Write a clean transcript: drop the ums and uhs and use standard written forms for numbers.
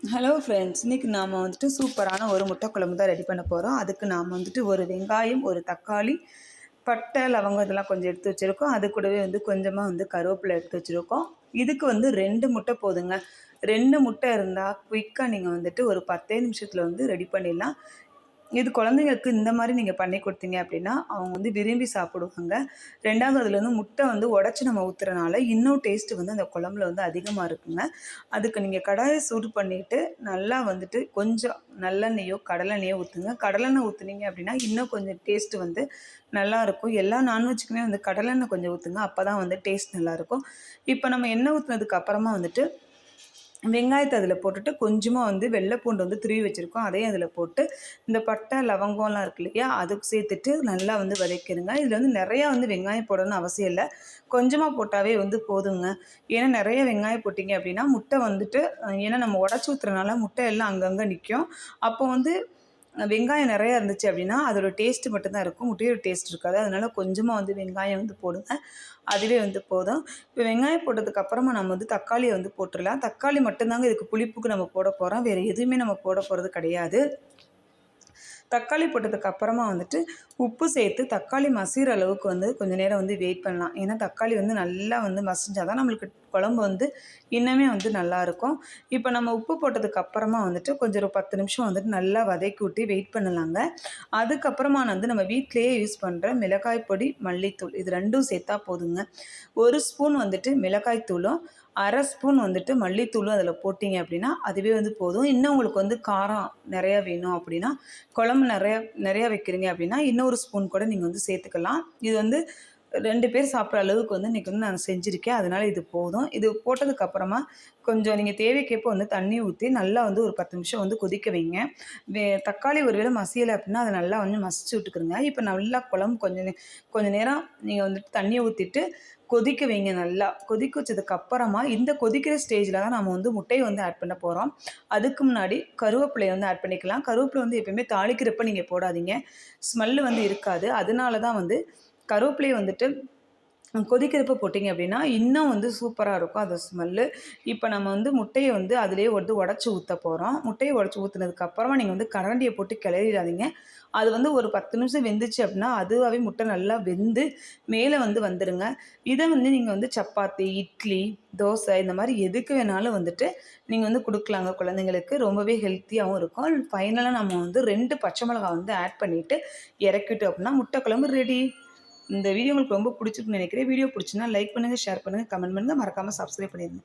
Hello friends, இன்றைக்கி நாம் வந்துட்டு சூப்பரான ஒரு முட்டை குழம்பு தான் ரெடி பண்ண போகிறோம். அதுக்கு நாம் வந்துட்டு ஒரு வெங்காயம், ஒரு தக்காளி, பட்டை, லவங்கம் இதெல்லாம் கொஞ்சம் எடுத்து வச்சுருக்கோம். அது கூடவே வந்து கொஞ்சமாக வந்து கருவேப்பிலை எடுத்து வச்சுருக்கோம். இதுக்கு வந்து 2 முட்டை போதுங்க. 2 முட்டை இருந்தால் குயிக்காக நீங்கள் வந்துட்டு ஒரு 10 நிமிஷத்தில் வந்து ரெடி பண்ணிடலாம். இது குழந்தைங்களுக்கு இந்த மாதிரி நீங்கள் பண்ணி கொடுத்தீங்க அப்படின்னா அவங்க வந்து விரும்பி சாப்பிடுவாங்க. 2வது அதில் வந்து முட்டை வந்து உடச்சி நம்ம ஊற்றுறனால இன்னும் டேஸ்ட்டு வந்து அந்த குழம்புல வந்து அதிகமாக இருக்குங்க. அதுக்கு நீங்கள் கடாயை சூடு பண்ணிவிட்டு நல்லா வந்துட்டு கொஞ்சம் நல்லெண்ணெயோ கடலெண்ணெயோ ஊற்றுங்க. கடலெண்ணெய் ஊற்றுனீங்க அப்படின்னா இன்னும் கொஞ்சம் டேஸ்ட்டு வந்து நல்லாயிருக்கும். எல்லா நான்வெஜ்ஜுக்குமே வந்து கடலெண்ணெய் கொஞ்சம் ஊற்றுங்க. அப்போ தான் வந்து டேஸ்ட் நல்லாயிருக்கும். இப்போ நம்ம எண்ணெய் ஊற்றுனதுக்கு அப்புறமா வந்துட்டு வெங்காயத்தை அதில் போட்டுட்டு கொஞ்சமாக வந்து வெள்ளை பூண்டு வந்து துருவி வச்சுருக்கோம். அதையும் அதில் போட்டு இந்த பட்டை, லவங்கம்லாம் இருக்கு இல்லையா, அதுக்கு சேர்த்துட்டு நல்லா வந்து வதக்கிடுங்க. இதில் வந்து நிறையா வந்து வெங்காயம் போடணும்னு அவசியம் இல்லை. கொஞ்சமாக போட்டாவே வந்து போதுங்க. ஏன்னா நிறைய வெங்காயம் போட்டிங்க அப்படின்னா முட்டை வந்துட்டு ஏன்னா நம்ம உடச்சி ஊற்றுறனால முட்டை எல்லாம் அங்கங்கே நிற்கும். அப்போ வந்து வெங்காயம் நிறையா இருந்துச்சு அப்படின்னா அதோட டேஸ்ட்டு மட்டும்தான் இருக்கும், முட்டையோட டேஸ்ட் இருக்காது. அதனால் கொஞ்சமாக வந்து வெங்காயம் வந்து போடுங்க. அதுவே வந்து போதும். இப்போ வெங்காயம் போட்டதுக்கப்புறமா நம்ம வந்து தக்காளியை வந்து போட்டுடலாம். தக்காளி மட்டும்தாங்க இதுக்கு புளிப்புக்கு நம்ம போட போகிறோம். வேறு எதுவுமே நம்ம போட போகிறது கிடையாது. தக்காளி போட்டதுக்கு அப்புறமா வந்துட்டு உப்பு சேர்த்து தக்காளி மசிகிற அளவுக்கு வந்து கொஞ்சம் நேரம் வந்து வெயிட் பண்ணலாம். ஏன்னா தக்காளி வந்து நல்லா வந்து மசிஞ்சால் தான் நம்மளுக்கு குழம்பு வந்து இன்னுமே வந்து நல்லாயிருக்கும். இப்போ நம்ம உப்பு போட்டதுக்கு அப்புறமா வந்துட்டு கொஞ்சம் ஒரு 10 நிமிஷம் வந்துட்டு நல்லா வதக்கி விட்டு வெயிட் பண்ணலாங்க. அதுக்கப்புறமா வந்து நம்ம வீட்டிலேயே யூஸ் பண்ணுற மிளகாய் பொடி, மல்லித்தூள் இது 2ம் சேர்த்தா போதுங்க. 1 ஸ்பூன் வந்துட்டு மிளகாய் தூளும், 1/2 ஸ்பூன் வந்துட்டு மல்லித்தூளும் அதில் போட்டிங்க அப்படின்னா அதுவே வந்து போதும். இன்னும் உங்களுக்கு வந்து காரம் நிறையா வேணும் அப்படின்னா, குழம்பு நிறையா வைக்கிறீங்க அப்படின்னா இன்னொரு ஸ்பூன் கூட நீங்கள் வந்து சேர்த்துக்கலாம். இது வந்து 2 பேர் சாப்பிட்ற அளவுக்கு வந்து இன்றைக்கி வந்து நான் செஞ்சுருக்கேன். அதனால் இது போதும். இது போட்டதுக்கப்புறமா கொஞ்சம் நீங்கள் தேவைக்கேற்ப வந்து தண்ணி ஊற்றி நல்லா வந்து ஒரு 10 நிமிஷம் வந்து கொதிக்க வைங்க. தக்காளி ஒரு வேளை மசியலை அப்படின்னா அதை நல்லா வந்து மசிச்சு விட்டுக்குருங்க. இப்போ நல்லா குழம்பு கொஞ்சம் நேரம் நீங்கள் வந்துட்டு தண்ணியை ஊற்றிட்டு கொதிக்க வைங்க. நல்லா கொதிக்க வச்சதுக்கப்புறமா இந்த கொதிக்கிற ஸ்டேஜில் தான் நம்ம வந்து முட்டையை வந்து ஆட் பண்ண போகிறோம். அதுக்கு முன்னாடி கருவேப்பிலையை வந்து ஆட் பண்ணிக்கலாம். கருவேப்பிலை வந்து எப்பயுமே தாளிக்கிறப்ப நீங்கள் போடாதீங்க, ஸ்மெல்லு வந்து இருக்காது. அதனால தான் வந்து கருவேப்பிலையை வந்துட்டு கொதிக்கிறப்ப போட்டிங்க அப்படின்னா இன்னும் வந்து சூப்பராக இருக்கும் அது ஸ்மெல்லு. இப்போ நம்ம வந்து முட்டையை வந்து அதிலேயே வந்து உடச்சி ஊற்ற போகிறோம். முட்டையை உடச்சி ஊற்றுனதுக்கப்புறமா நீங்கள் வந்து கரண்டியை போட்டு கிளறிடாதீங்க. அது வந்து ஒரு 10 நிமிஷம் வெந்துச்சு அப்படின்னா அதுவாகவே முட்டை நல்லா வெந்து மேலே வந்து வந்துடுங்க. இதை வந்து நீங்கள் வந்து சப்பாத்தி, இட்லி, தோசை இந்த மாதிரி எதுக்கு வேணாலும் வந்துட்டு நீங்கள் வந்து கொடுக்கலாங்க குழந்தைங்களுக்கு. ரொம்பவே ஹெல்த்தியாகவும் இருக்கும். ஃபைனலாக நம்ம வந்து 2 பச்சை மிளகாய் வந்து ஆட் பண்ணிவிட்டு இறக்கிட்டோம் அப்படின்னா முட்டை குழம்பு ரெடி. இந்த வீடியோ உங்களுக்கு ரொம்ப பிடிச்சிருக்குன்னு நினைக்கிறேன். வீடியோ பிடிச்சுன்னா லைக் பண்ணுங்கள், ஷேர் பண்ணுங்கள், கமெண்ட் பண்ணுங்கள். மறக்காமல் சப்ஸ்கிரைப் பண்ணிடுங்க.